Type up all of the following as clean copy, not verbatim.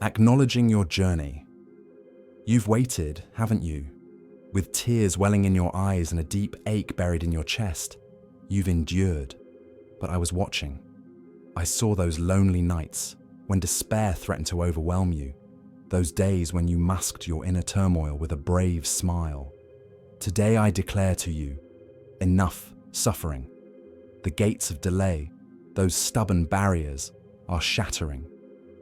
Acknowledging your journey. You've waited, haven't you? With tears welling in your eyes and a deep ache buried in your chest. You've endured. But I was watching. I saw those lonely nights when despair threatened to overwhelm you. Those days when you masked your inner turmoil with a brave smile. Today I declare to you, enough suffering. The gates of delay, those stubborn barriers, are shattering.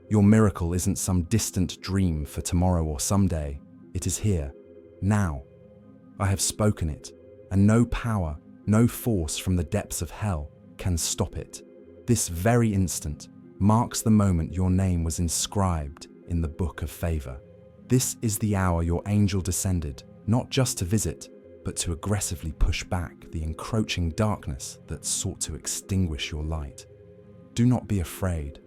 Your miracle isn't some distant dream for tomorrow or someday. It is here, now. I have spoken it, and no power, no force from the depths of hell can stop it. This very instant marks the moment your name was inscribed in the book of favor. This is the hour your angel descended, not just to visit, but to aggressively push back the encroaching darkness that sought to extinguish your light. Do not be afraid.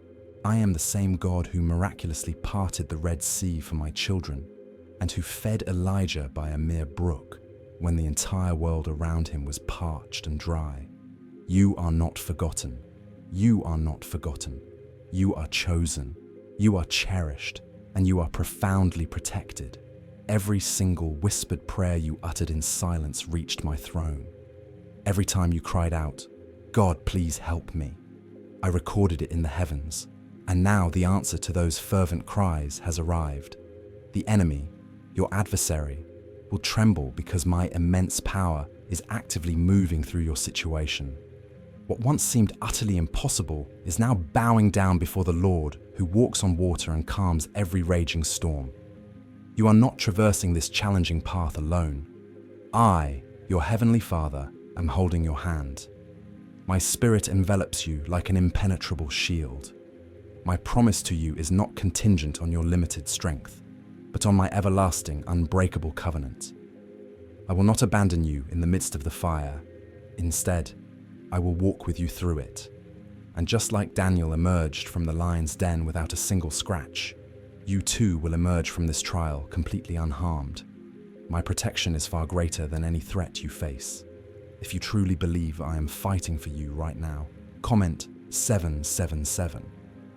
I am the same God who miraculously parted the Red Sea for my children, and who fed Elijah by a mere brook when the entire world around him was parched and dry. You are not forgotten. You are not forgotten. You are chosen. You are cherished, and you are profoundly protected. Every single whispered prayer you uttered in silence reached my throne. Every time you cried out, "God, please help me," I recorded it in the heavens, and now the answer to those fervent cries has arrived. The enemy, your adversary, will tremble because my immense power is actively moving through your situation. What once seemed utterly impossible is now bowing down before the Lord who walks on water and calms every raging storm. You are not traversing this challenging path alone. I, your heavenly Father, am holding your hand. My spirit envelops you like an impenetrable shield. My promise to you is not contingent on your limited strength, but on my everlasting, unbreakable covenant. I will not abandon you in the midst of the fire. Instead, I will walk with you through it. And just like Daniel emerged from the lion's den without a single scratch, you too will emerge from this trial completely unharmed. My protection is far greater than any threat you face. If you truly believe I am fighting for you right now, comment 777,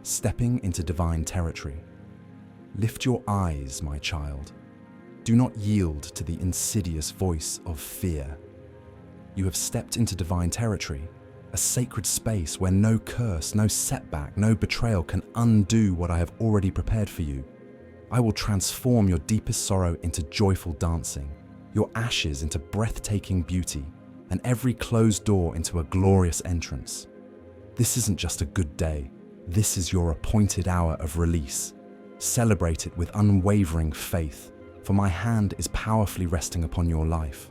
stepping into divine territory. Lift your eyes, my child. Do not yield to the insidious voice of fear. You have stepped into divine territory, a sacred space where no curse, no setback, no betrayal can undo what I have already prepared for you. I will transform your deepest sorrow into joyful dancing, your ashes into breathtaking beauty, and every closed door into a glorious entrance. This isn't just a good day. This is your appointed hour of release. Celebrate it with unwavering faith, for my hand is powerfully resting upon your life.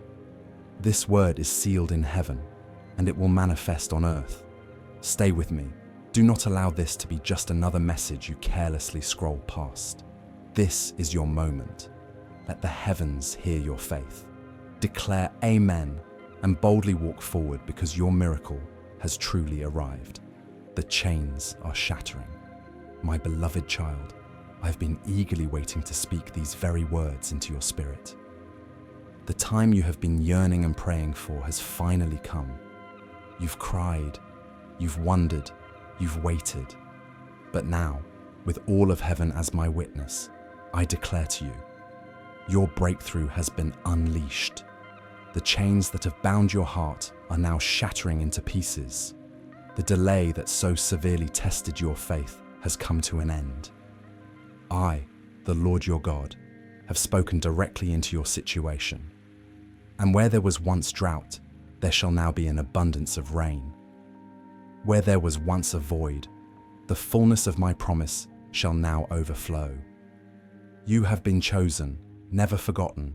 This word is sealed in heaven, and it will manifest on earth. Stay with me. Do not allow this to be just another message you carelessly scroll past. This is your moment. Let the heavens hear your faith. Declare Amen and boldly walk forward because your miracle has truly arrived. The chains are shattering. My beloved child, I've been eagerly waiting to speak these very words into your spirit. The time you have been yearning and praying for has finally come. You've cried, you've wondered, you've waited. But now, with all of heaven as my witness, I declare to you, your breakthrough has been unleashed. The chains that have bound your heart are now shattering into pieces. The delay that so severely tested your faith has come to an end. I, the Lord your God, have spoken directly into your situation. And where there was once drought, there shall now be an abundance of rain. Where there was once a void, the fullness of my promise shall now overflow. You have been chosen, never forgotten.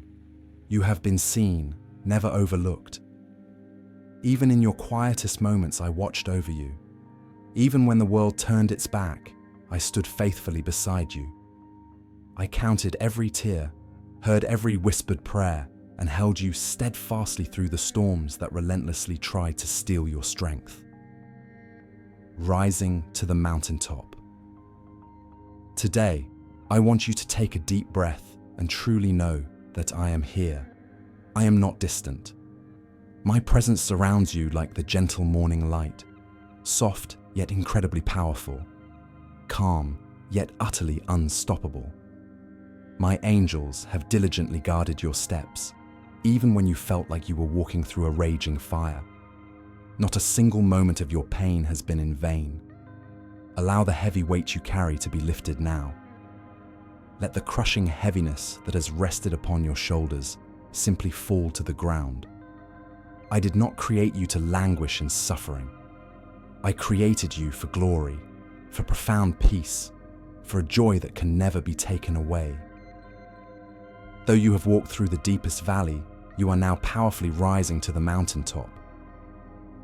You have been seen, never overlooked. Even in your quietest moments, I watched over you. Even when the world turned its back, I stood faithfully beside you. I counted every tear, heard every whispered prayer, and held you steadfastly through the storms that relentlessly tried to steal your strength. Rising to the mountaintop. Today, I want you to take a deep breath and truly know that I am here. I am not distant. My presence surrounds you like the gentle morning light, soft yet incredibly powerful, calm yet utterly unstoppable. My angels have diligently guarded your steps, even when you felt like you were walking through a raging fire. Not a single moment of your pain has been in vain. Allow the heavy weight you carry to be lifted now. Let the crushing heaviness that has rested upon your shoulders simply fall to the ground. I did not create you to languish in suffering. I created you for glory, for profound peace, for a joy that can never be taken away. Though you have walked through the deepest valley, you are now powerfully rising to the mountaintop.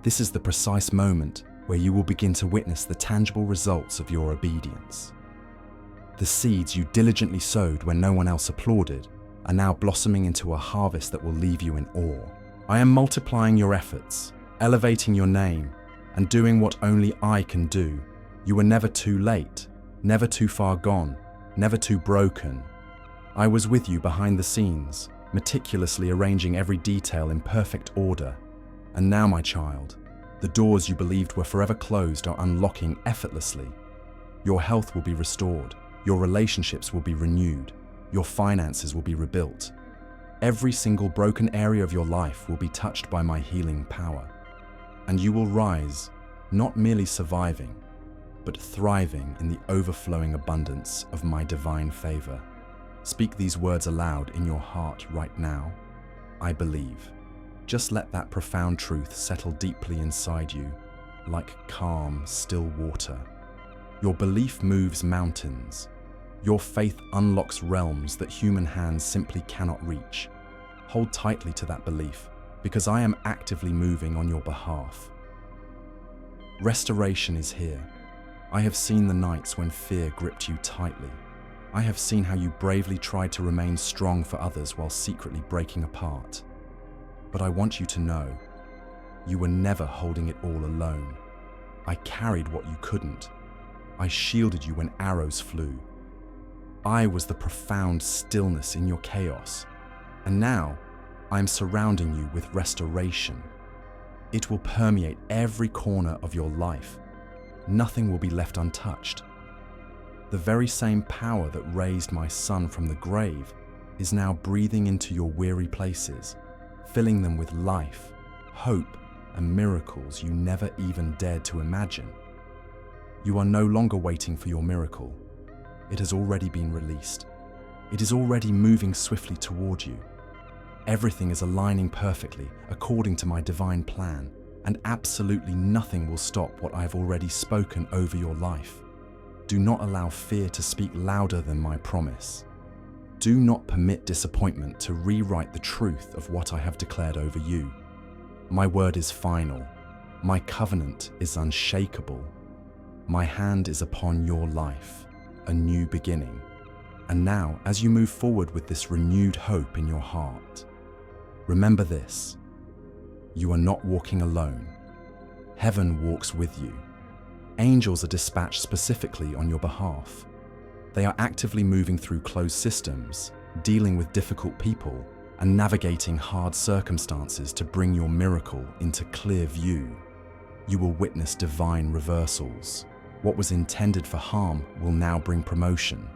This is the precise moment where you will begin to witness the tangible results of your obedience. The seeds you diligently sowed when no one else applauded are now blossoming into a harvest that will leave you in awe. I am multiplying your efforts, elevating your name, and doing what only I can do. You were never too late, never too far gone, never too broken. I was with you behind the scenes, meticulously arranging every detail in perfect order. And now, my child, the doors you believed were forever closed are unlocking effortlessly. Your health will be restored, your relationships will be renewed, your finances will be rebuilt. Every single broken area of your life will be touched by my healing power. And you will rise, not merely surviving, but thriving in the overflowing abundance of my divine favor. Speak these words aloud in your heart right now. I believe. Just let that profound truth settle deeply inside you, like calm, still water. Your belief moves mountains. Your faith unlocks realms that human hands simply cannot reach. Hold tightly to that belief, because I am actively moving on your behalf. Restoration is here. I have seen the nights when fear gripped you tightly. I have seen how you bravely tried to remain strong for others while secretly breaking apart. But I want you to know, you were never holding it all alone. I carried what you couldn't. I shielded you when arrows flew. I was the profound stillness in your chaos. And now, I am surrounding you with restoration. It will permeate every corner of your life. Nothing will be left untouched. The very same power that raised my son from the grave is now breathing into your weary places, filling them with life, hope, and miracles you never even dared to imagine. You are no longer waiting for your miracle. It has already been released. It is already moving swiftly toward you. Everything is aligning perfectly according to my divine plan, and absolutely nothing will stop what I have already spoken over your life. Do not allow fear to speak louder than my promise. Do not permit disappointment to rewrite the truth of what I have declared over you. My word is final. My covenant is unshakable. My hand is upon your life, a new beginning. And now, as you move forward with this renewed hope in your heart, remember this: you are not walking alone. Heaven walks with you. Angels are dispatched specifically on your behalf. They are actively moving through closed systems, dealing with difficult people, and navigating hard circumstances to bring your miracle into clear view. You will witness divine reversals. What was intended for harm will now bring promotion.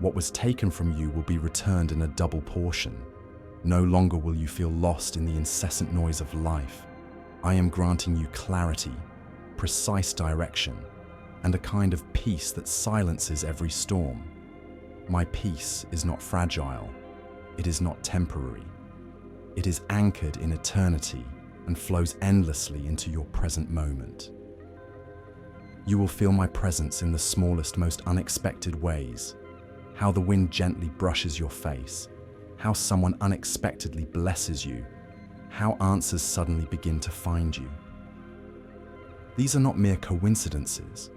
What was taken from you will be returned in a double portion. No longer will you feel lost in the incessant noise of life. I am granting you clarity, precise direction, and a kind of peace that silences every storm. My peace is not fragile. It is not temporary. It is anchored in eternity and flows endlessly into your present moment. You will feel my presence in the smallest, most unexpected ways. How the wind gently brushes your face, how someone unexpectedly blesses you, how answers suddenly begin to find you. These are not mere coincidences.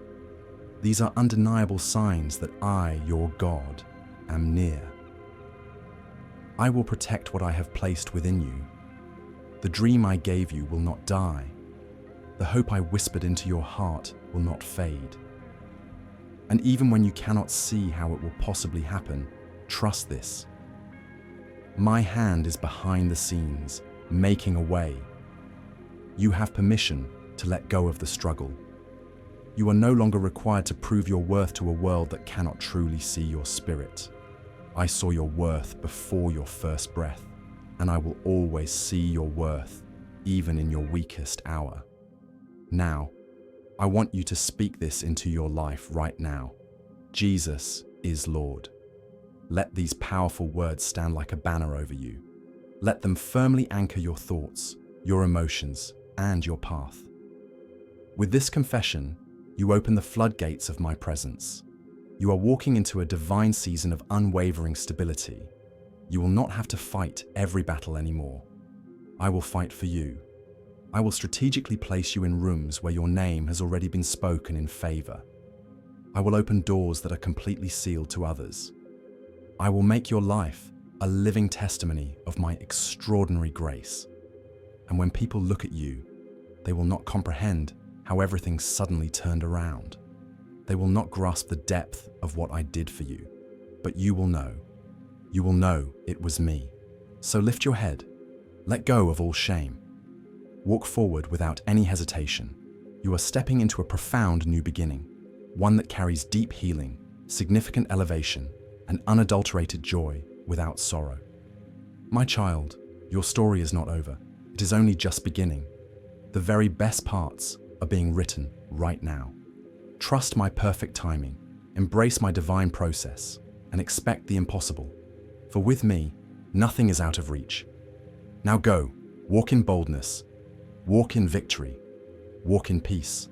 These are undeniable signs that I, your God, am near. I will protect what I have placed within you. The dream I gave you will not die. The hope I whispered into your heart will not fade. And even when you cannot see how it will possibly happen, trust this. My hand is behind the scenes, making a way. You have permission to let go of the struggle. You are no longer required to prove your worth to a world that cannot truly see your spirit. I saw your worth before your first breath, and I will always see your worth, even in your weakest hour. Now, I want you to speak this into your life right now. Jesus is Lord. Let these powerful words stand like a banner over you. Let them firmly anchor your thoughts, your emotions, and your path. With this confession, you open the floodgates of my presence. You are walking into a divine season of unwavering stability. You will not have to fight every battle anymore. I will fight for you. I will strategically place you in rooms where your name has already been spoken in favor. I will open doors that are completely sealed to others. I will make your life a living testimony of my extraordinary grace. And when people look at you, they will not comprehend how everything suddenly turned around. They will not grasp the depth of what I did for you, but you will know. You will know it was me. So lift your head. Let go of all shame. Walk forward without any hesitation. You are stepping into a profound new beginning, one that carries deep healing, significant elevation, and unadulterated joy without sorrow. My child, your story is not over. It is only just beginning. The very best parts are being written right now. Trust my perfect timing, embrace my divine process, and expect the impossible. For with me, nothing is out of reach. Now go, walk in boldness, walk in victory, walk in peace.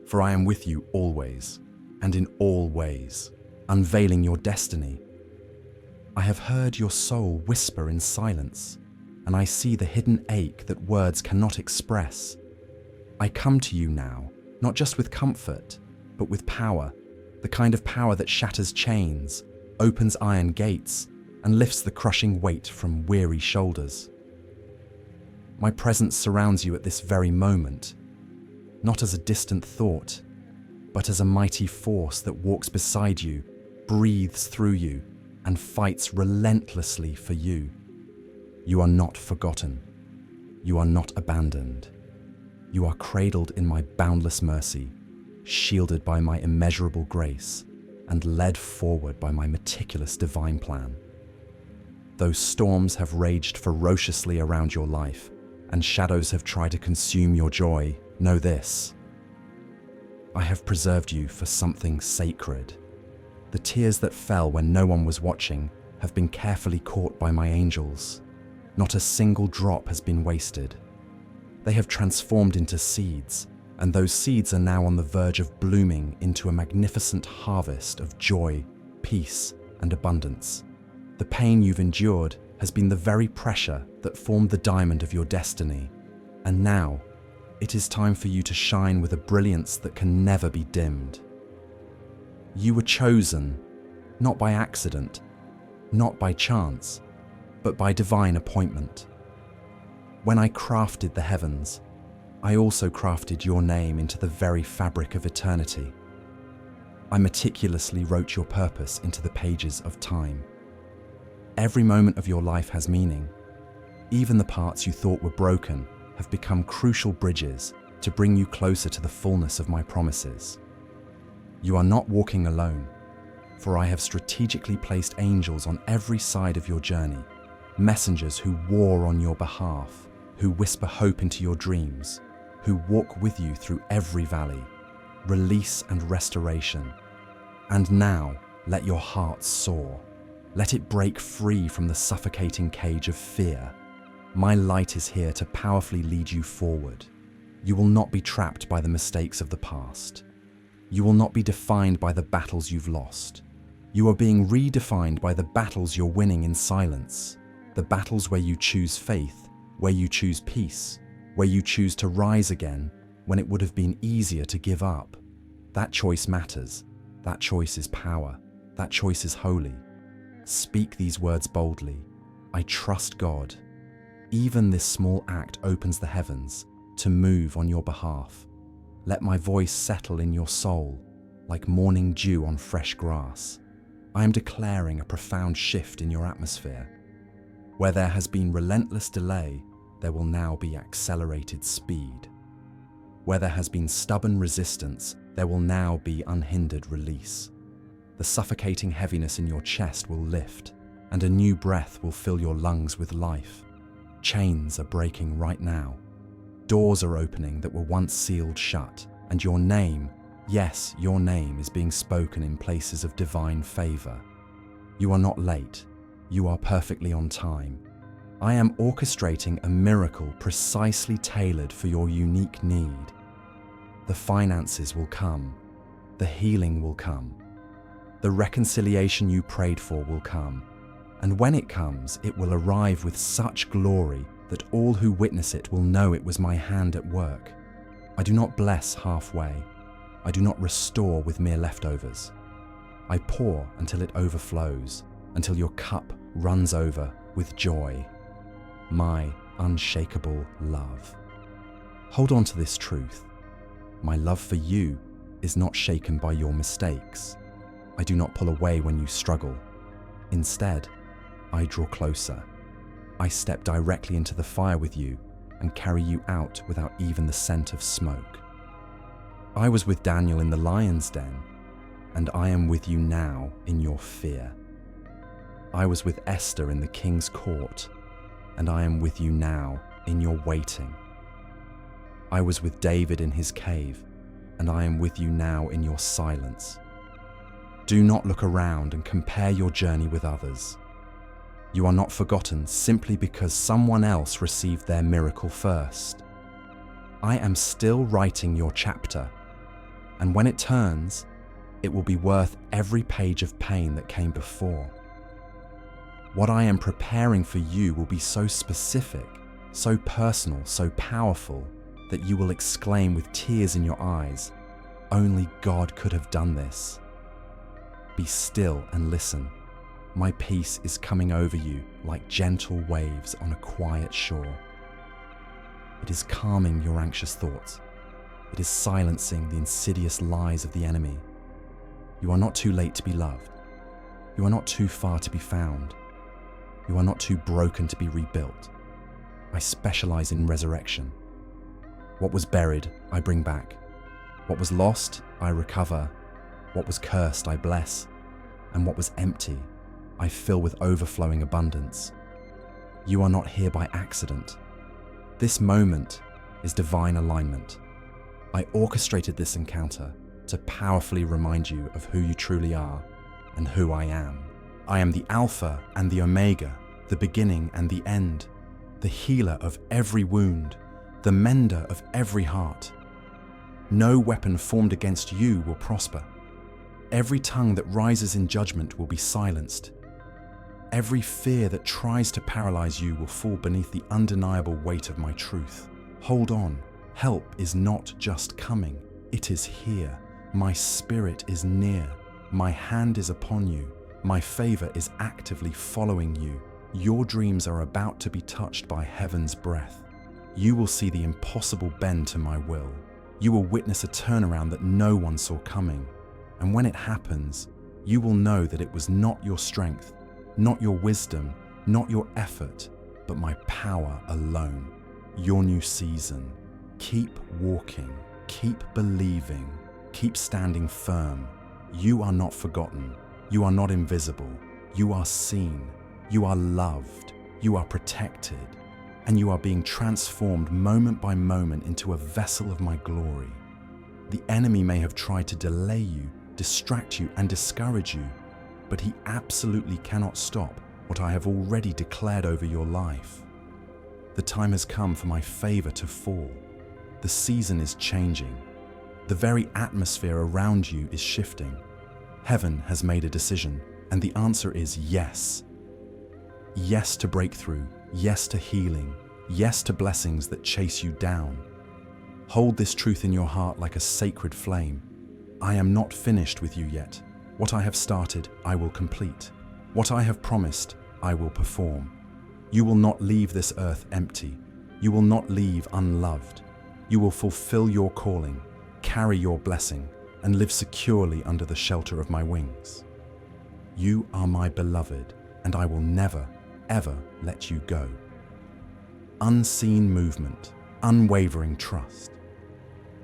For I am with you always, and in all ways, unveiling your destiny. I have heard your soul whisper in silence, and I see the hidden ache that words cannot express. I come to you now, not just with comfort, but with power, the kind of power that shatters chains, opens iron gates, and lifts the crushing weight from weary shoulders. My presence surrounds you at this very moment, not as a distant thought, but as a mighty force that walks beside you, breathes through you, and fights relentlessly for you. You are not forgotten. You are not abandoned. You are cradled in my boundless mercy, shielded by my immeasurable grace, and led forward by my meticulous divine plan. Though storms have raged ferociously around your life, and shadows have tried to consume your joy, know this: I have preserved you for something sacred. The tears that fell when no one was watching have been carefully caught by my angels. Not a single drop has been wasted. They have transformed into seeds, and those seeds are now on the verge of blooming into a magnificent harvest of joy, peace, and abundance. The pain you've endured has been the very pressure that formed the diamond of your destiny, and now it is time for you to shine with a brilliance that can never be dimmed. You were chosen, not by accident, not by chance, but by divine appointment. When I crafted the heavens, I also crafted your name into the very fabric of eternity. I meticulously wrote your purpose into the pages of time. Every moment of your life has meaning. Even the parts you thought were broken have become crucial bridges to bring you closer to the fullness of my promises. You are not walking alone, for I have strategically placed angels on every side of your journey, messengers who war on your behalf, who whisper hope into your dreams, who walk with you through every valley, release and restoration. And now, let your heart soar. Let it break free from the suffocating cage of fear. My light is here to powerfully lead you forward. You will not be trapped by the mistakes of the past. You will not be defined by the battles you've lost. You are being redefined by the battles you're winning in silence. The battles where you choose faith, where you choose peace, where you choose to rise again when it would have been easier to give up. That choice matters. That choice is power. That choice is holy. Speak these words boldly. I trust God. Even this small act opens the heavens to move on your behalf. Let my voice settle in your soul like morning dew on fresh grass. I am declaring a profound shift in your atmosphere. Where there has been relentless delay, there will now be accelerated speed. Where there has been stubborn resistance, There will now be unhindered release. The suffocating heaviness in your chest will lift, and a new breath will fill your lungs with life. Chains are breaking right now. Doors are opening that were once sealed shut, and your name, yes, your name is being spoken in places of divine favor. You are not late. You are perfectly on time. I am orchestrating a miracle precisely tailored for your unique need. The finances will come. The healing will come. The reconciliation you prayed for will come. And when it comes, it will arrive with such glory that all who witness it will know it was my hand at work. I do not bless halfway. I do not restore with mere leftovers. I pour until it overflows, until your cup runs over with joy. My unshakable love. Hold on to this truth. My love for you is not shaken by your mistakes. I do not pull away when you struggle. Instead, I draw closer. I step directly into the fire with you and carry you out without even the scent of smoke. I was with Daniel in the lion's den, and I am with you now in your fear. I was with Esther in the king's court, and I am with you now in your waiting. I was with David in his cave, and I am with you now in your silence. Do not look around and compare your journey with others. You are not forgotten simply because someone else received their miracle first. I am still writing your chapter, and when it turns, it will be worth every page of pain that came before. What I am preparing for you will be so specific, so personal, so powerful, that you will exclaim with tears in your eyes, "Only God could have done this." Be still and listen. My peace is coming over you like gentle waves on a quiet shore. It is calming your anxious thoughts. It is silencing the insidious lies of the enemy. You are not too late to be loved. You are not too far to be found. You are not too broken to be rebuilt. I specialize in resurrection. What was buried, I bring back. What was lost, I recover. What was cursed, I bless. And what was empty, I fill with overflowing abundance. You are not here by accident. This moment is divine alignment. I orchestrated this encounter to powerfully remind you of who you truly are and who I am. I am the Alpha and the Omega, the beginning and the end, the healer of every wound, the mender of every heart. No weapon formed against you will prosper. Every tongue that rises in judgment will be silenced. Every fear that tries to paralyze you will fall beneath the undeniable weight of my truth. Hold on. Help is not just coming, it is here. My spirit is near. My hand is upon you. My favor is actively following you. Your dreams are about to be touched by heaven's breath. You will see the impossible bend to my will. You will witness a turnaround that no one saw coming. And when it happens, you will know that it was not your strength, not your wisdom, not your effort, but my power alone. Your new season. Keep walking, keep believing, keep standing firm. You are not forgotten. You are not invisible. You are seen. You are loved. You are protected. And you are being transformed moment by moment into a vessel of my glory. The enemy may have tried to delay you, distract you, and discourage you, but he absolutely cannot stop what I have already declared over your life. The time has come for my favor to fall. The season is changing. The very atmosphere around you is shifting. Heaven has made a decision, and the answer is yes. Yes to breakthrough, yes to healing, yes to blessings that chase you down. Hold this truth in your heart like a sacred flame. I am not finished with you yet. What I have started, I will complete. What I have promised, I will perform. You will not leave this earth empty. You will not leave unloved. You will fulfill your calling, carry your blessing, and live securely under the shelter of my wings. You are my beloved, and I will never, ever let you go. Unseen movement, unwavering trust.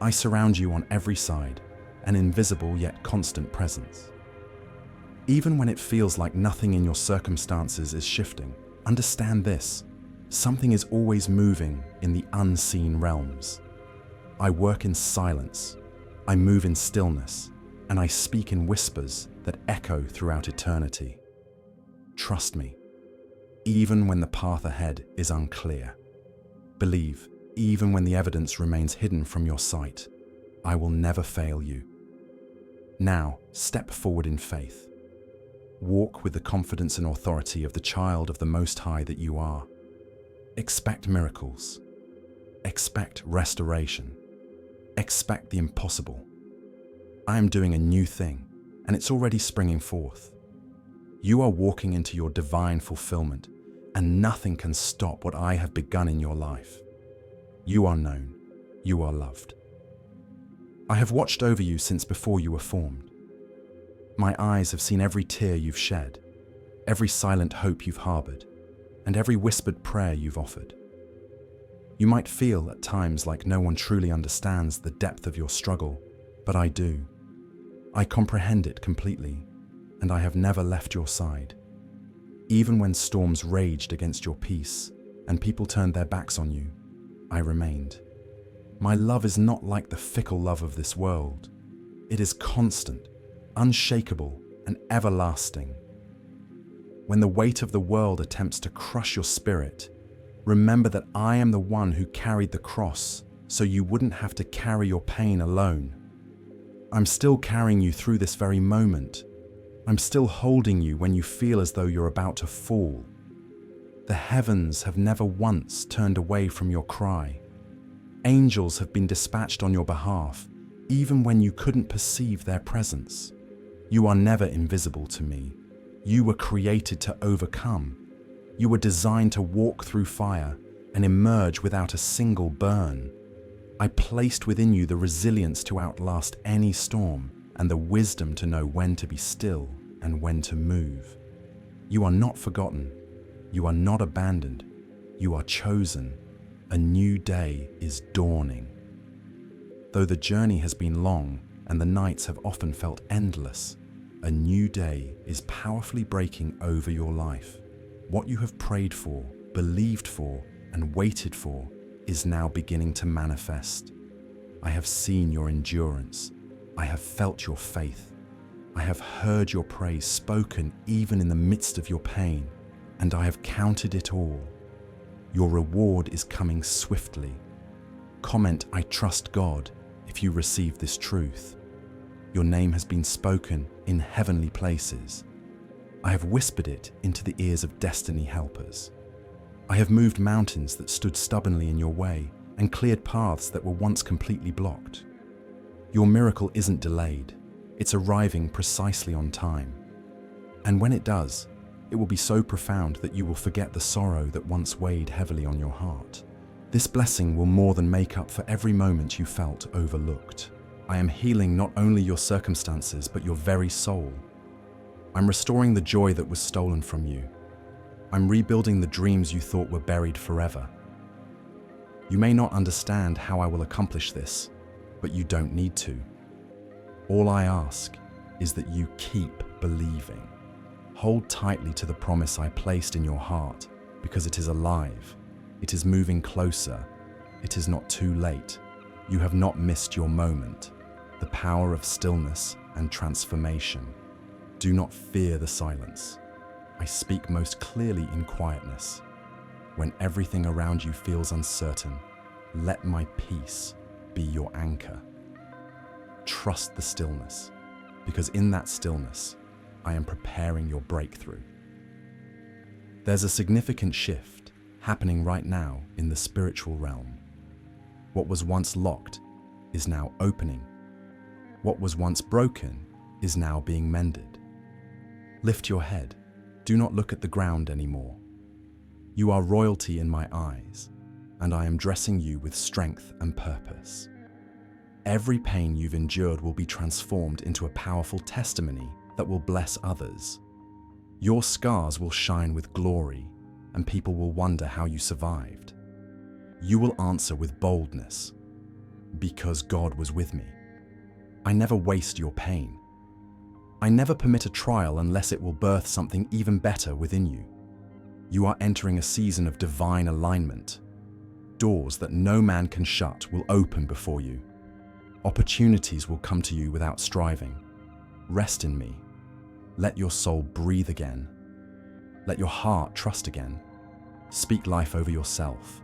I surround you on every side. an invisible yet constant presence. Even when it feels like nothing in your circumstances is shifting, understand this: something is always moving in the unseen realms. I work in silence, I move in stillness, and I speak in whispers that echo throughout eternity. Trust me, even when the path ahead is unclear. Believe, even when the evidence remains hidden from your sight, I will never fail you. Now, step forward in faith. Walk with the confidence and authority of the child of the Most High that you are. Expect miracles. Expect restoration. Expect the impossible. I am doing a new thing, and it's already springing forth. You are walking into your divine fulfillment, and nothing can stop what I have begun in your life. You are known. You are loved. I have watched over you since before you were formed. My eyes have seen every tear you've shed, every silent hope you've harbored, and every whispered prayer you've offered. You might feel at times like no one truly understands the depth of your struggle, but I do. I comprehend it completely, and I have never left your side. Even when storms raged against your peace and people turned their backs on you, I remained. My love is not like the fickle love of this world. It is constant, unshakable, and everlasting. When the weight of the world attempts to crush your spirit, remember that I am the one who carried the cross so you wouldn't have to carry your pain alone. I'm still carrying you through this very moment. I'm still holding you when you feel as though you're about to fall. The heavens have never once turned away from your cry. Angels have been dispatched on your behalf, even when you couldn't perceive their presence. You are never invisible to me. You were created to overcome. You were designed to walk through fire and emerge without a single burn. I placed within you the resilience to outlast any storm and the wisdom to know when to be still and when to move. You are not forgotten. You are not abandoned. You are chosen. A new day is dawning. Though the journey has been long and the nights have often felt endless, a new day is powerfully breaking over your life. What you have prayed for, believed for, and waited for is now beginning to manifest. I have seen your endurance. I have felt your faith. I have heard your praise spoken even in the midst of your pain, and I have counted it all. Your reward is coming swiftly. Comment, "I trust God," if you receive this truth. Your name has been spoken in heavenly places. I have whispered it into the ears of destiny helpers. I have moved mountains that stood stubbornly in your way and cleared paths that were once completely blocked. Your miracle isn't delayed. It's arriving precisely on time. And when it does, it will be so profound that you will forget the sorrow that once weighed heavily on your heart. This blessing will more than make up for every moment you felt overlooked. I am healing not only your circumstances, but your very soul. I'm restoring the joy that was stolen from you. I'm rebuilding the dreams you thought were buried forever. You may not understand how I will accomplish this, but you don't need to. All I ask is that you keep believing. Hold tightly to the promise I placed in your heart, because it is alive. It is moving closer. It is not too late. You have not missed your moment. The power of stillness and transformation. Do not fear the silence. I speak most clearly in quietness. When everything around you feels uncertain, let my peace be your anchor. Trust the stillness, because in that stillness, I am preparing your breakthrough. There's a significant shift happening right now in the spiritual realm. What was once locked is now opening. What was once broken is now being mended. Lift your head. Do not look at the ground anymore. You are royalty in my eyes, and I am dressing you with strength and purpose. Every pain you've endured will be transformed into a powerful testimony that will bless others. Your scars will shine with glory, and people will wonder how you survived. You will answer with boldness, because God was with me. I never waste your pain. I never permit a trial unless it will birth something even better within you. You are entering a season of divine alignment. Doors that no man can shut will open before you. Opportunities will come to you without striving. Rest in me. Let your soul breathe again. Let your heart trust again. Speak life over yourself.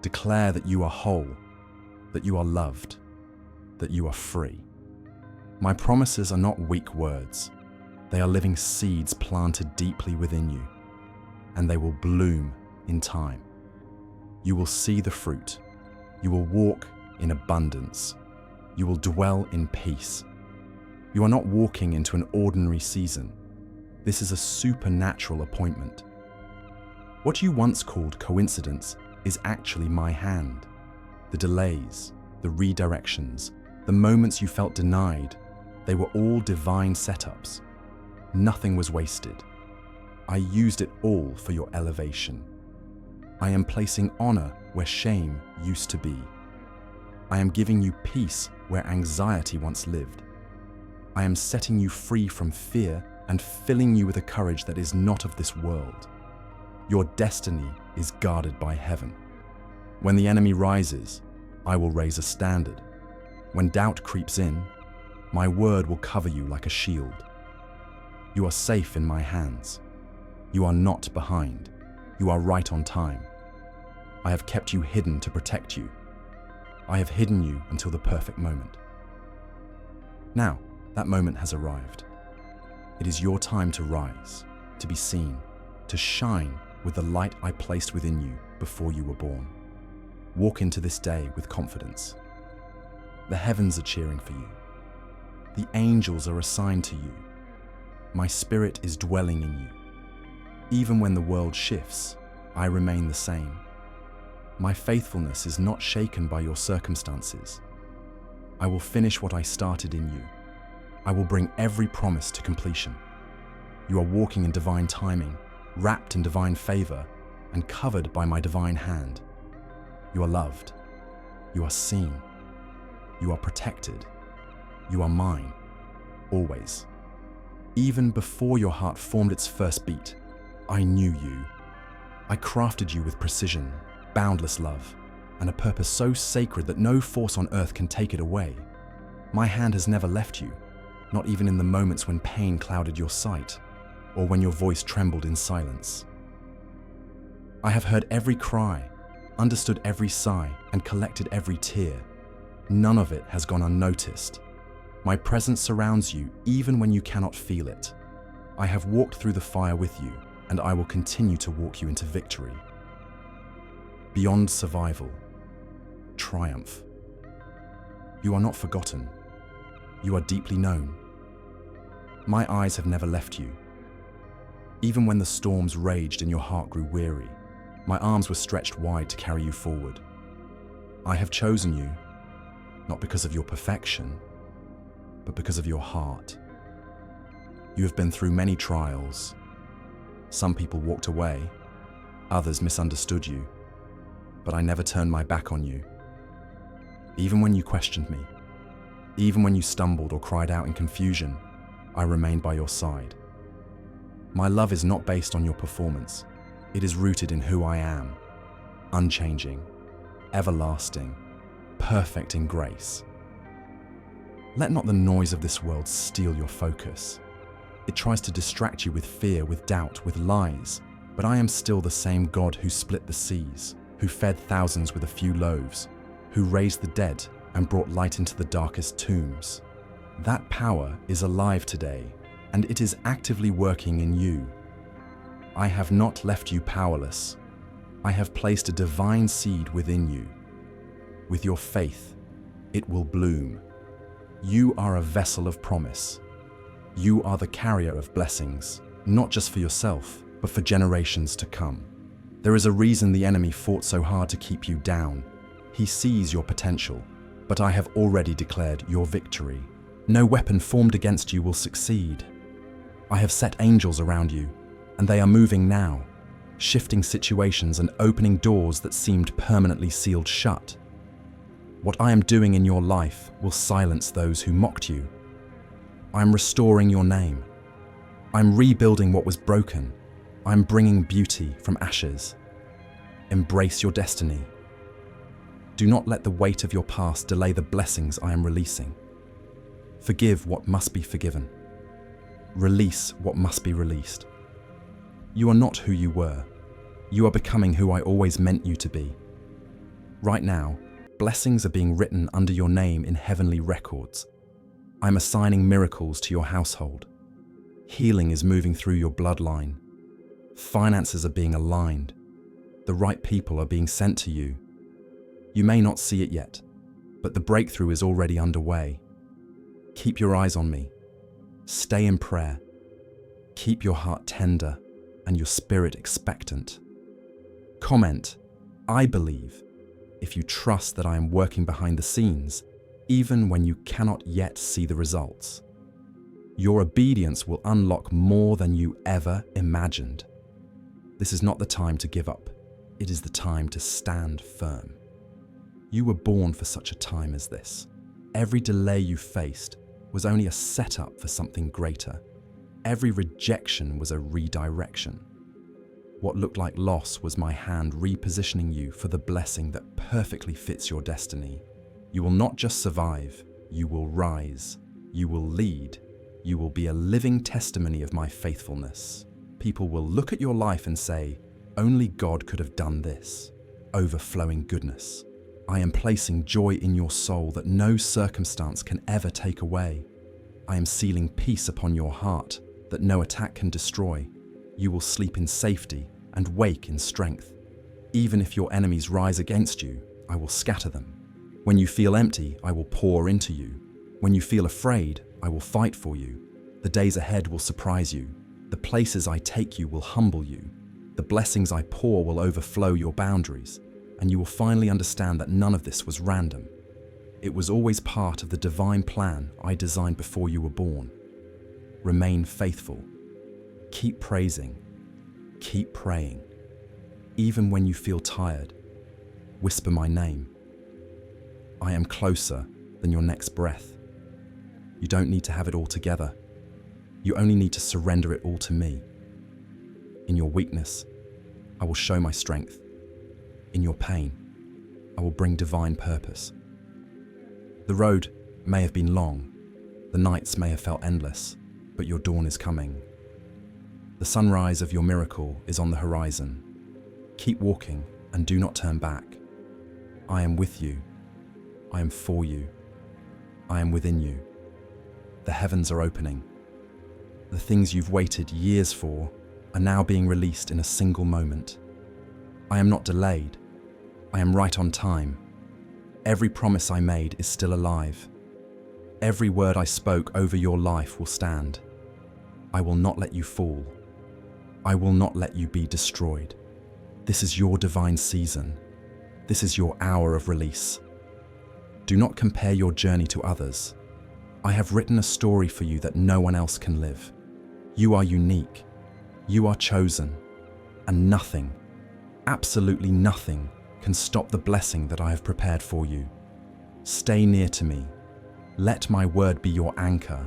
Declare that you are whole, that you are loved, that you are free. My promises are not weak words. They are living seeds planted deeply within you, and they will bloom in time. You will see the fruit. You will walk in abundance. You will dwell in peace. You are not walking into an ordinary season. This is a supernatural appointment. What you once called coincidence is actually my hand. The delays, the redirections, the moments you felt denied, they were all divine setups. Nothing was wasted. I used it all for your elevation. I am placing honor where shame used to be. I am giving you peace where anxiety once lived. I am setting you free from fear and filling you with a courage that is not of this world. Your destiny is guarded by heaven. When the enemy rises, I will raise a standard. When doubt creeps in, my word will cover you like a shield. You are safe in my hands. You are not behind. You are right on time. I have kept you hidden to protect you. I have hidden you until the perfect moment. Now, that moment has arrived. It is your time to rise, to be seen, to shine with the light I placed within you before you were born. Walk into this day with confidence. The heavens are cheering for you. The angels are assigned to you. My spirit is dwelling in you. Even when the world shifts, I remain the same. My faithfulness is not shaken by your circumstances. I will finish what I started in you. I will bring every promise to completion. You are walking in divine timing, wrapped in divine favor, and covered by my divine hand. You are loved. You are seen. You are protected. You are mine, always. Even before your heart formed its first beat, I knew you. I crafted you with precision, boundless love, and a purpose so sacred that no force on earth can take it away. My hand has never left you, not even in the moments when pain clouded your sight, or when your voice trembled in silence. I have heard every cry, understood every sigh, and collected every tear. None of it has gone unnoticed. My presence surrounds you even when you cannot feel it. I have walked through the fire with you, and I will continue to walk you into victory. Beyond survival, triumph. You are not forgotten. You are deeply known. My eyes have never left you. Even when the storms raged and your heart grew weary, my arms were stretched wide to carry you forward. I have chosen you, not because of your perfection, but because of your heart. You have been through many trials. Some people walked away, others misunderstood you, but I never turned my back on you. Even when you questioned me, even when you stumbled or cried out in confusion, I remained by your side. My love is not based on your performance. It is rooted in who I am, unchanging, everlasting, perfect in grace. Let not the noise of this world steal your focus. It tries to distract you with fear, with doubt, with lies. But I am still the same God who split the seas, who fed thousands with a few loaves, who raised the dead and brought light into the darkest tombs. That power is alive today, and it is actively working in you. I have not left you powerless. I have placed a divine seed within you. With your faith, it will bloom. You are a vessel of promise. You are the carrier of blessings, not just for yourself, but for generations to come. There is a reason the enemy fought so hard to keep you down. He sees your potential, but I have already declared your victory. No weapon formed against you will succeed. I have set angels around you, and they are moving now, shifting situations and opening doors that seemed permanently sealed shut. What I am doing in your life will silence those who mocked you. I am restoring your name. I am rebuilding what was broken. I am bringing beauty from ashes. Embrace your destiny. Do not let the weight of your past delay the blessings I am releasing. Forgive what must be forgiven. Release what must be released. You are not who you were. You are becoming who I always meant you to be. Right now, blessings are being written under your name in heavenly records. I am assigning miracles to your household. Healing is moving through your bloodline. Finances are being aligned. The right people are being sent to you. You may not see it yet, but the breakthrough is already underway. Keep your eyes on me. Stay in prayer. Keep your heart tender and your spirit expectant. Comment, I believe, if you trust that I am working behind the scenes, even when you cannot yet see the results. Your obedience will unlock more than you ever imagined. This is not the time to give up. It is the time to stand firm. You were born for such a time as this. Every delay you faced was only a setup for something greater. Every rejection was a redirection. What looked like loss was my hand repositioning you for the blessing that perfectly fits your destiny. You will not just survive, you will rise, you will lead, you will be a living testimony of my faithfulness. People will look at your life and say, only God could have done this. Overflowing goodness. I am placing joy in your soul that no circumstance can ever take away. I am sealing peace upon your heart that no attack can destroy. You will sleep in safety and wake in strength. Even if your enemies rise against you, I will scatter them. When you feel empty, I will pour into you. When you feel afraid, I will fight for you. The days ahead will surprise you. The places I take you will humble you. The blessings I pour will overflow your boundaries, and you will finally understand that none of this was random. It was always part of the divine plan I designed before you were born. Remain faithful. Keep praising. Keep praying. Even when you feel tired, whisper my name. I am closer than your next breath. You don't need to have it all together. You only need to surrender it all to me. In your weakness, I will show my strength. In your pain, I will bring divine purpose. The road may have been long, the nights may have felt endless, but your dawn is coming. The sunrise of your miracle is on the horizon. Keep walking and do not turn back. I am with you. I am for you. I am within you. The heavens are opening. The things you've waited years for are now being released in a single moment. I am not delayed. I am right on time. Every promise I made is still alive. Every word I spoke over your life will stand. I will not let you fall. I will not let you be destroyed. This is your divine season. This is your hour of release. Do not compare your journey to others. I have written a story for you that no one else can live. You are unique. You are chosen. And nothing, absolutely nothing, can stop the blessing that I have prepared for you. Stay near to me. Let my word be your anchor.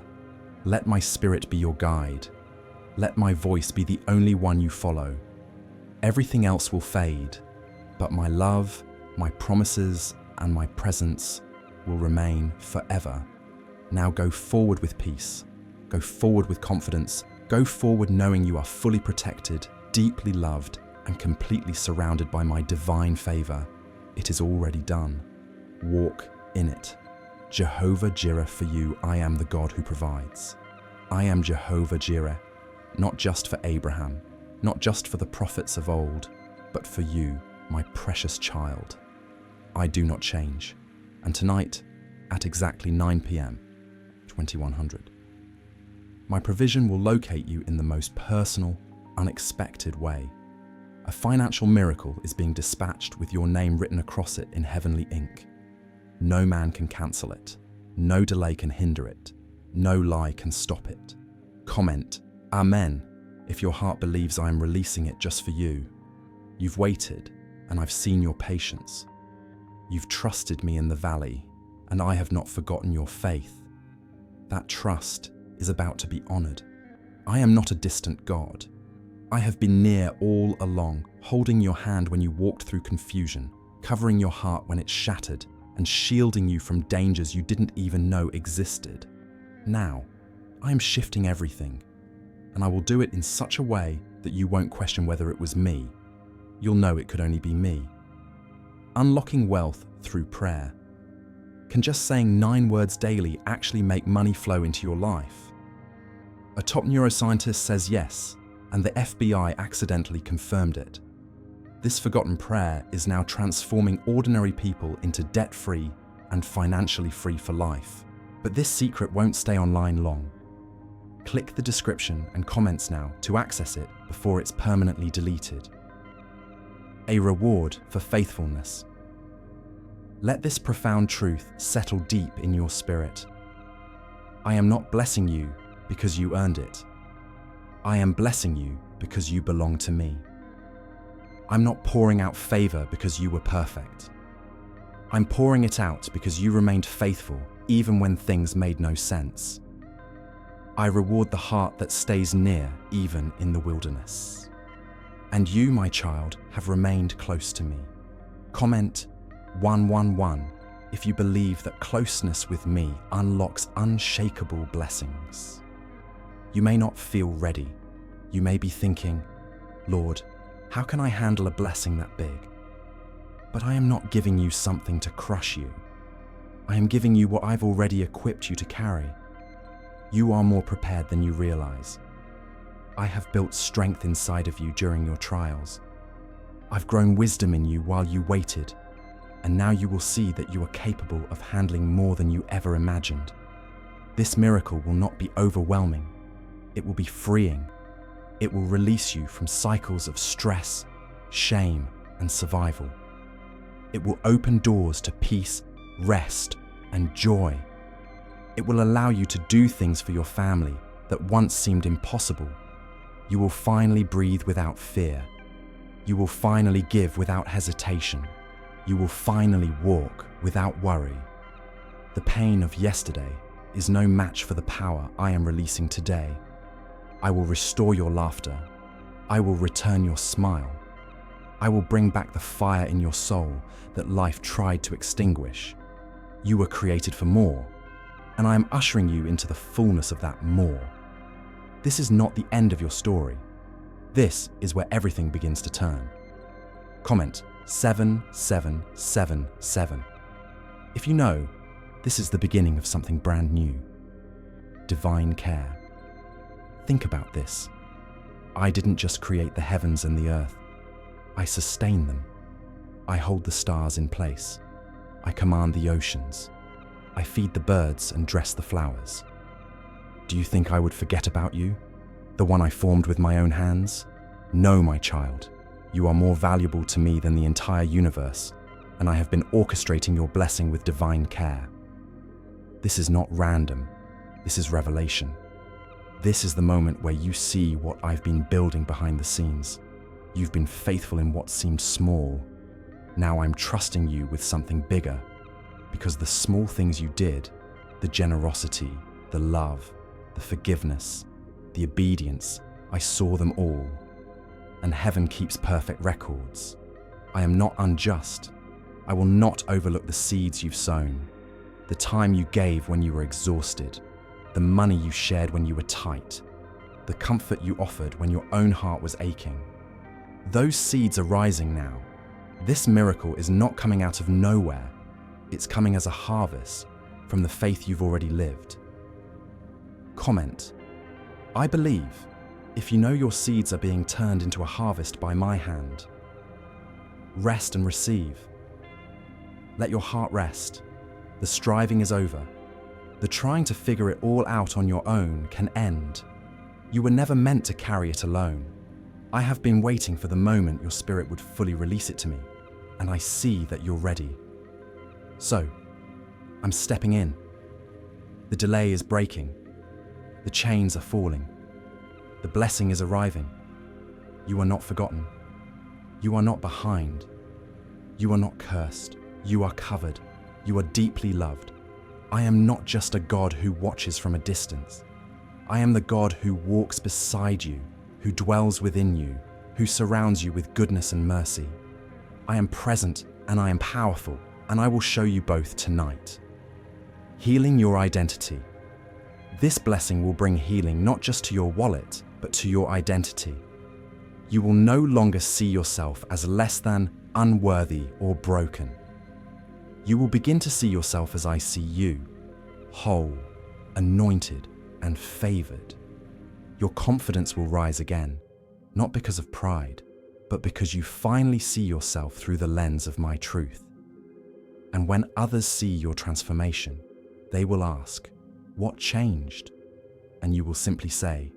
Let my spirit be your guide. Let my voice be the only one you follow. Everything else will fade, but my love, my promises, and my presence will remain forever. Now go forward with peace. Go forward with confidence. Go forward knowing you are fully protected, deeply loved, and completely surrounded by my divine favor. It is already done. Walk in it. Jehovah Jireh, for you, I am the God who provides. I am Jehovah Jireh, not just for Abraham, not just for the prophets of old, but for you, my precious child. I do not change. And tonight, at exactly 9 p.m., 2100, my provision will locate you in the most personal, unexpected way. A financial miracle is being dispatched with your name written across it in heavenly ink. No man can cancel it. No delay can hinder it. No lie can stop it. Comment, Amen, if your heart believes I am releasing it just for you. You've waited, and I've seen your patience. You've trusted me in the valley, and I have not forgotten your faith. That trust is about to be honored. I am not a distant God. I have been near all along, holding your hand when you walked through confusion, covering your heart when it shattered, and shielding you from dangers you didn't even know existed. Now, I am shifting everything, and I will do it in such a way that you won't question whether it was me. You'll know it could only be me. Unlocking wealth through prayer. Can just saying 9 words daily actually make money flow into your life? A top neuroscientist says yes, and the FBI accidentally confirmed it. This forgotten prayer is now transforming ordinary people into debt-free and financially free for life. But this secret won't stay online long. Click the description and comments now to access it before it's permanently deleted. A reward for faithfulness. Let this profound truth settle deep in your spirit. I am not blessing you because you earned it. I am blessing you because you belong to me. I'm not pouring out favor because you were perfect. I'm pouring it out because you remained faithful even when things made no sense. I reward the heart that stays near even in the wilderness. And you, my child, have remained close to me. Comment 111 if you believe that closeness with me unlocks unshakable blessings. You may not feel ready. You may be thinking, Lord, how can I handle a blessing that big? But I am not giving you something to crush you. I am giving you what I've already equipped you to carry. You are more prepared than you realize. I have built strength inside of you during your trials. I've grown wisdom in you while you waited, and now you will see that you are capable of handling more than you ever imagined. This miracle will not be overwhelming. It will be freeing. It will release you from cycles of stress, shame, and survival. It will open doors to peace, rest, and joy. It will allow you to do things for your family that once seemed impossible. You will finally breathe without fear. You will finally give without hesitation. You will finally walk without worry. The pain of yesterday is no match for the power I am releasing today. I will restore your laughter. I will return your smile. I will bring back the fire in your soul that life tried to extinguish. You were created for more, and I am ushering you into the fullness of that more. This is not the end of your story. This is where everything begins to turn. Comment 7777 if you know this is the beginning of something brand new. Divine care. Think about this. I didn't just create the heavens and the earth. I sustain them. I hold the stars in place. I command the oceans. I feed the birds and dress the flowers. Do you think I would forget about you? The one I formed with my own hands? No, my child. You are more valuable to me than the entire universe, and I have been orchestrating your blessing with divine care. This is not random. This is revelation. This is the moment where you see what I've been building behind the scenes. You've been faithful in what seemed small. Now I'm trusting you with something bigger, because the small things you did, the generosity, the love, the forgiveness, the obedience, I saw them all. And heaven keeps perfect records. I am not unjust. I will not overlook the seeds you've sown, the time you gave when you were exhausted, the money you shared when you were tight, the comfort you offered when your own heart was aching. Those seeds are rising now. This miracle is not coming out of nowhere. It's coming as a harvest from the faith you've already lived. Comment. I believe if you know your seeds are being turned into a harvest by my hand. Rest and receive. Let your heart rest. The striving is over. The trying to figure it all out on your own can end. You were never meant to carry it alone. I have been waiting for the moment your spirit would fully release it to me, and I see that you're ready. So, I'm stepping in. The delay is breaking. The chains are falling. The blessing is arriving. You are not forgotten. You are not behind. You are not cursed. You are covered. You are deeply loved. I am not just a God who watches from a distance. I am the God who walks beside you, who dwells within you, who surrounds you with goodness and mercy. I am present and I am powerful, and I will show you both tonight. Healing your identity. This blessing will bring healing not just to your wallet, but to your identity. You will no longer see yourself as less than, unworthy, or broken. You will begin to see yourself as I see you, whole, anointed, and favored. Your confidence will rise again, not because of pride, but because you finally see yourself through the lens of my truth. And when others see your transformation, they will ask, "What changed?" And you will simply say,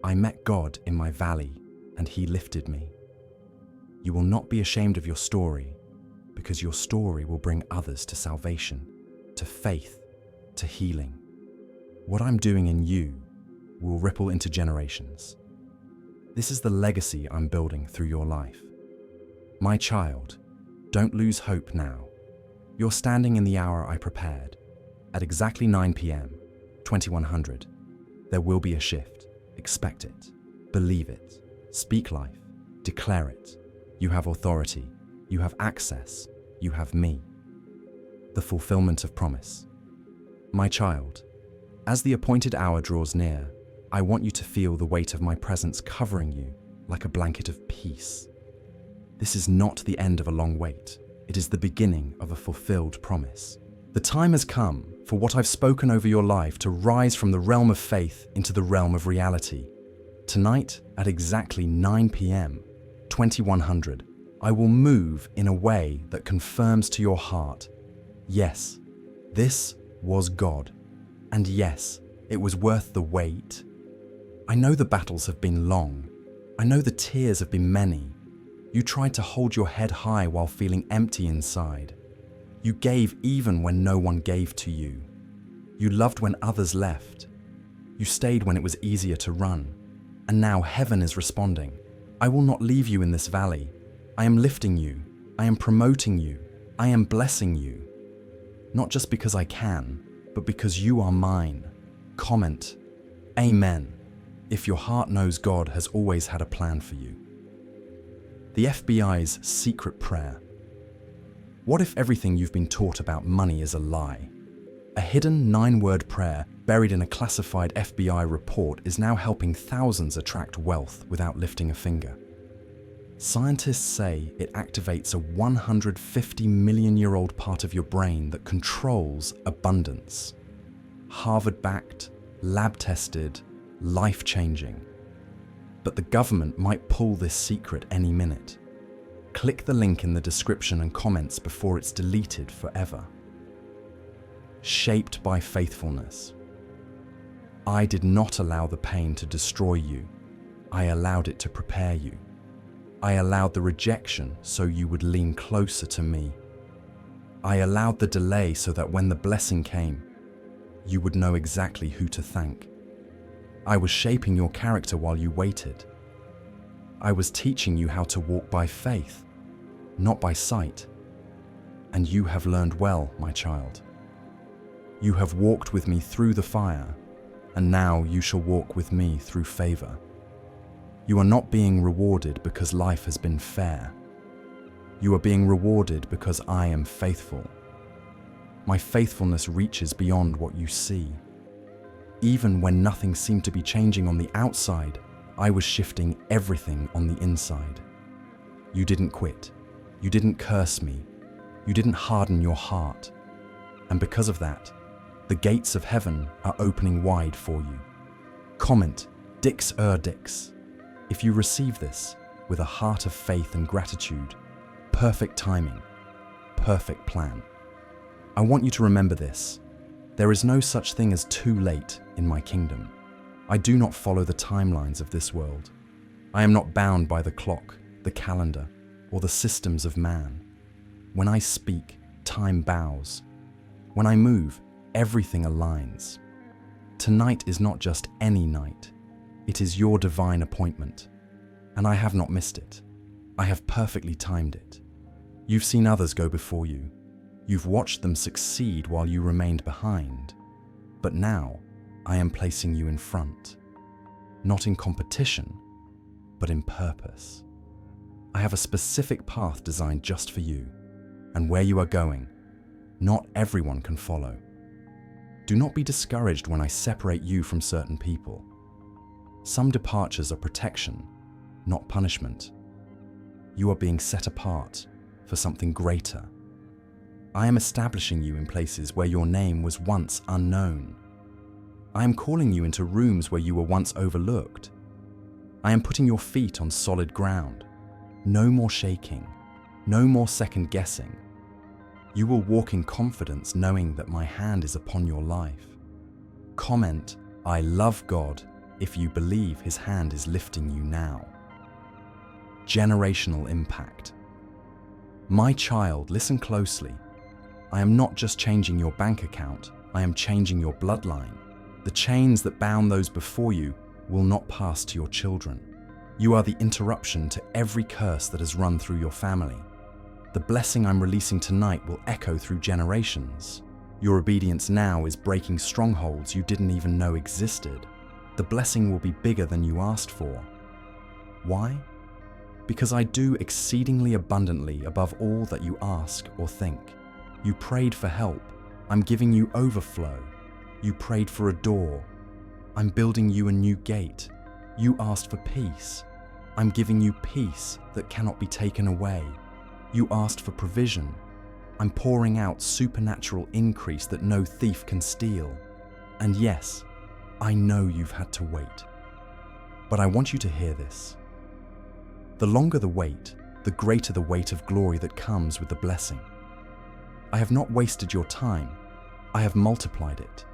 "I met God in my valley, and He lifted me." You will not be ashamed of your story, because your story will bring others to salvation, to faith, to healing. What I'm doing in you will ripple into generations. This is the legacy I'm building through your life. My child, don't lose hope now. You're standing in the hour I prepared. At exactly 9 p.m., 2100, there will be a shift. Expect it. Believe it. Speak life. Declare it. You have authority. You have access. You have me. The fulfillment of promise. My child, as the appointed hour draws near, I want you to feel the weight of my presence covering you like a blanket of peace. This is not the end of a long wait. It is the beginning of a fulfilled promise. The time has come for what I've spoken over your life to rise from the realm of faith into the realm of reality. Tonight, at exactly 9 p.m., 2100, I will move in a way that confirms to your heart, yes, this was God. And yes, it was worth the wait. I know the battles have been long. I know the tears have been many. You tried to hold your head high while feeling empty inside. You gave even when no one gave to you. You loved when others left. You stayed when it was easier to run. And now heaven is responding. I will not leave you in this valley. I am lifting you. I am promoting you. I am blessing you. Not just because I can, but because you are mine. Comment, Amen, if your heart knows God has always had a plan for you. The FBI's secret prayer. What if everything you've been taught about money is a lie? A hidden 9-word prayer buried in a classified FBI report is now helping thousands attract wealth without lifting a finger. Scientists say it activates a 150 million-year-old part of your brain that controls abundance. Harvard-backed, lab-tested, life-changing. But the government might pull this secret any minute. Click the link in the description and comments before it's deleted forever. Shaped by faithfulness. I did not allow the pain to destroy you. I allowed it to prepare you. I allowed the rejection so you would lean closer to me. I allowed the delay so that when the blessing came, you would know exactly who to thank. I was shaping your character while you waited. I was teaching you how to walk by faith, not by sight. And you have learned well, my child. You have walked with me through the fire, and now you shall walk with me through favor. You are not being rewarded because life has been fair. You are being rewarded because I am faithful. My faithfulness reaches beyond what you see. Even when nothing seemed to be changing on the outside, I was shifting everything on the inside. You didn't quit. You didn't curse me. You didn't harden your heart. And because of that, the gates of heaven are opening wide for you. Comment, Dix Dix. If you receive this with a heart of faith and gratitude, perfect timing, perfect plan. I want you to remember this. There is no such thing as too late in my kingdom. I do not follow the timelines of this world. I am not bound by the clock, the calendar, or the systems of man. When I speak, time bows. When I move, everything aligns. Tonight is not just any night. It is your divine appointment. And I have not missed it. I have perfectly timed it. You've seen others go before you. You've watched them succeed while you remained behind. But now, I am placing you in front. Not in competition, but in purpose. I have a specific path designed just for you, and where you are going, not everyone can follow. Do not be discouraged when I separate you from certain people. Some departures are protection, not punishment. You are being set apart for something greater. I am establishing you in places where your name was once unknown. I am calling you into rooms where you were once overlooked. I am putting your feet on solid ground. No more shaking, no more second guessing. You will walk in confidence knowing that my hand is upon your life. Comment, "I love God," if you believe His hand is lifting you now. Generational impact. My child, listen closely. I am not just changing your bank account, I am changing your bloodline. The chains that bound those before you will not pass to your children. You are the interruption to every curse that has run through your family. The blessing I'm releasing tonight will echo through generations. Your obedience now is breaking strongholds you didn't even know existed. The blessing will be bigger than you asked for. Why? Because I do exceedingly abundantly above all that you ask or think. You prayed for help. I'm giving you overflow. You prayed for a door. I'm building you a new gate. You asked for peace. I'm giving you peace that cannot be taken away. You asked for provision. I'm pouring out supernatural increase that no thief can steal. And yes, I know you've had to wait. But I want you to hear this. The longer the wait, the greater the weight of glory that comes with the blessing. I have not wasted your time. I have multiplied it.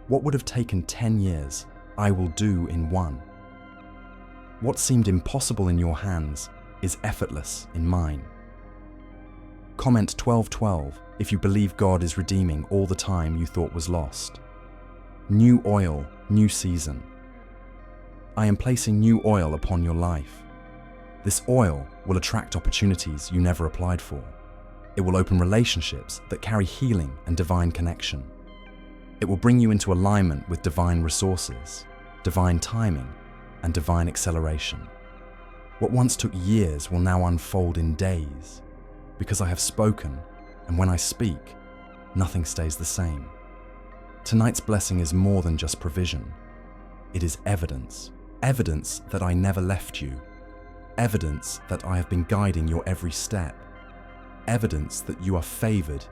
What would have taken 10 years, I will do in 1. What seemed impossible in your hands is effortless in mine. Comment 12:12 if you believe God is redeeming all the time you thought was lost. New oil, new season. I am placing new oil upon your life. This oil will attract opportunities you never applied for. It will open relationships that carry healing and divine connection. It will bring you into alignment with divine resources, divine timing, and divine acceleration. What once took years will now unfold in days, because I have spoken, and when I speak, nothing stays the same. Tonight's blessing is more than just provision. It is evidence. Evidence that I never left you. Evidence that I have been guiding your every step. Evidence that you are favored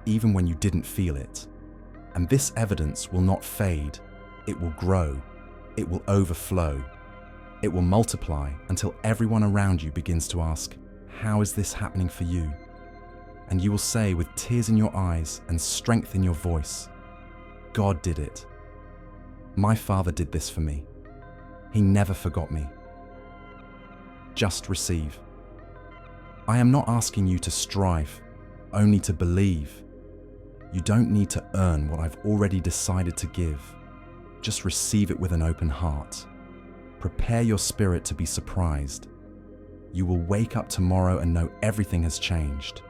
even when you didn't feel it. And this evidence will not fade. It will grow. It will overflow. It will multiply until everyone around you begins to ask, "How is this happening for you?" And you will say with tears in your eyes and strength in your voice, "God did it. My Father did this for me. He never forgot me." Just receive. I am not asking you to strive, only to believe. You don't need to earn what I've already decided to give. Just receive it with an open heart. Prepare your spirit to be surprised. You will wake up tomorrow and know everything has changed.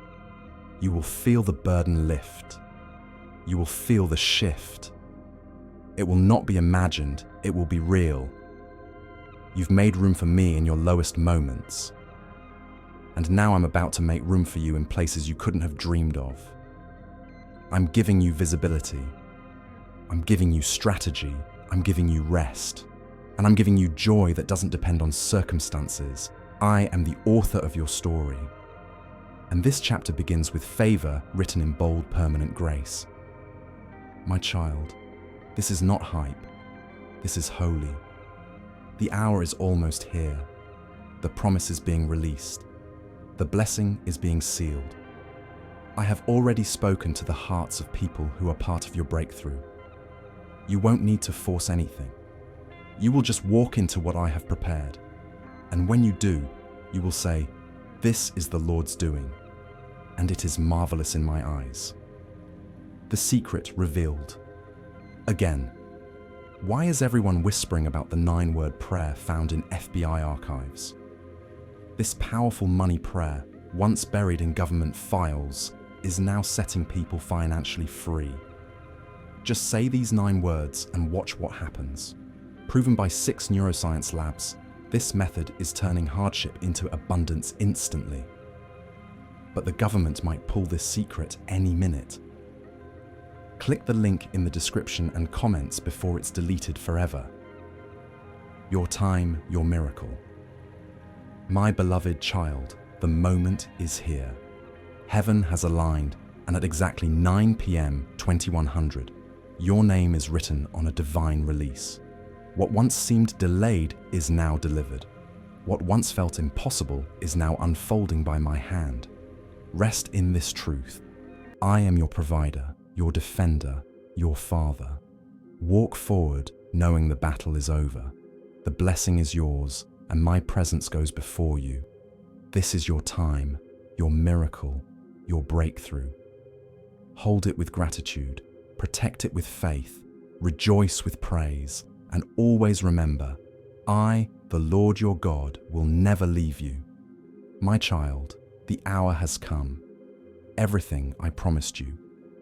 You will feel the burden lift. You will feel the shift. It will not be imagined, it will be real. You've made room for me in your lowest moments. And now I'm about to make room for you in places you couldn't have dreamed of. I'm giving you visibility. I'm giving you strategy. I'm giving you rest. And I'm giving you joy that doesn't depend on circumstances. I am the author of your story. And this chapter begins with favor written in bold, permanent grace. My child, this is not hype. This is holy. The hour is almost here. The promise is being released. The blessing is being sealed. I have already spoken to the hearts of people who are part of your breakthrough. You won't need to force anything. You will just walk into what I have prepared. And when you do, you will say, "This is the Lord's doing, and it is marvelous in my eyes." The secret revealed. Again, why is everyone whispering about the 9-word prayer found in FBI archives? This powerful money prayer, once buried in government files, is now setting people financially free. Just say these 9 words and watch what happens. Proven by 6 neuroscience labs, this method is turning hardship into abundance instantly. But the government might pull this secret any minute. Click the link in the description and comments before it's deleted forever. Your time, your miracle. My beloved child, the moment is here. Heaven has aligned, and at exactly 9 p.m. 2100, your name is written on a divine release. What once seemed delayed is now delivered. What once felt impossible is now unfolding by my hand. Rest in this truth. I am your provider, your defender, your father. Walk forward knowing the battle is over. The blessing is yours, and my presence goes before you. This is your time, your miracle, your breakthrough. Hold it with gratitude, protect it with faith, rejoice with praise, and always remember, I, the Lord your God, will never leave you. My child, the hour has come. Everything I promised you,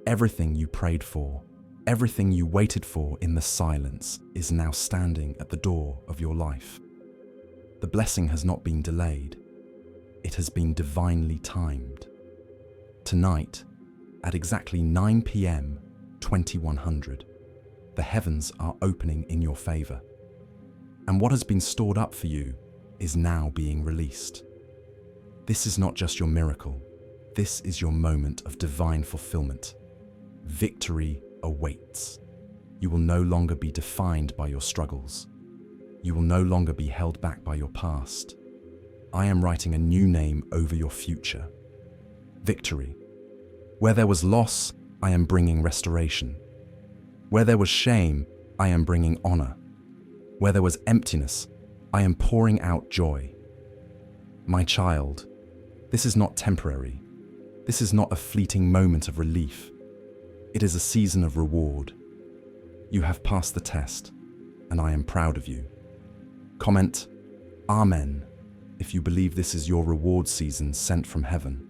everything you prayed for, everything you waited for in the silence is now standing at the door of your life. The blessing has not been delayed. It has been divinely timed. Tonight, at exactly 9 p.m. 2100, the heavens are opening in your favor. And what has been stored up for you is now being released. This is not just your miracle. This is your moment of divine fulfillment. Victory awaits. You will no longer be defined by your struggles. You will no longer be held back by your past. I am writing a new name over your future. Victory. Where there was loss, I am bringing restoration. Where there was shame, I am bringing honor. Where there was emptiness, I am pouring out joy. My child, this is not temporary. This is not a fleeting moment of relief. It is a season of reward. You have passed the test, and I am proud of you. Comment, Amen, if you believe this is your reward season sent from heaven.